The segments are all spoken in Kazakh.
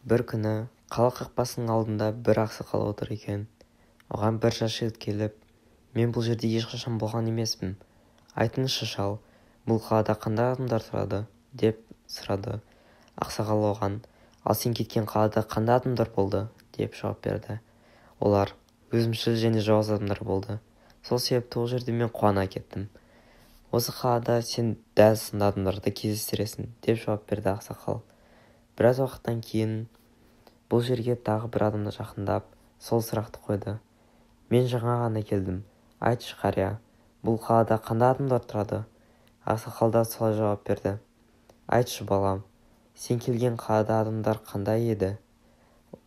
Бір күні қала қақпасының алдында бір ақсақал отыр екен. Оған бір жас жігіт келіп: «Мен бұл жерде ешқашан болған емеспін. Айтыңызшы, шал, бұл қалада қандай адамдар тұрады?» деп сұрады. Ақсақал оған: «Ал сен кеткен қалада қандай адамдар болды?» деп жауап берді. «Олар өзімшіл және жауыз адамдар болды. Сол себепті ол жерде мен қуана кеттім. Осы қалада сен дәл сынды адамдарды кездестіресің» деп жауап берді ақсақал. Біраз уақыттан кейін бұл жерге тағы бір адам жақындап сол сұрақты қойды. «Мен жаңа ғана келдім. Айтшы, қария, бұл қалада қандай адамдар тұрады?» Ақсақал да солай жауап берді. «Айтшы, балам, сен келген қалада адамдар қандай еді?»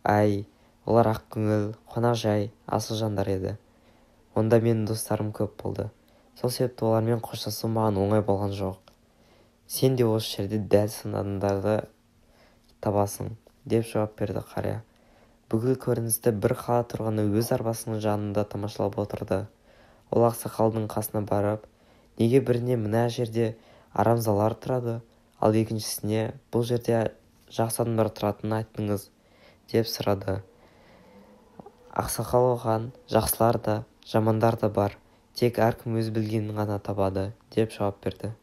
«Әй, олар ақкөңіл, қонақжай, асыл жандар еді. Онда менің достарым көп болды. Сол себепті олармен қоштасу маған оңай болған жоқ. Сен де осы жерде дәл сынды адамдарды табасың» деп жауап берді қария. Бүкіл көріністі бір қала тұрғыны өз арбасының жанында тамашалап отырды. Ол ақсақалдың қасына барып: «Неге біріне мына жерде арамзалар тұрады, ал екіншісіне бұл жерде жақсы адамдар тұратынын айттыңыз?» деп сұрады. Ақсақал оған: «Жақсылар да, жамандар да бар, тек әркім өз білгенін ғана табады» деп жауап берді.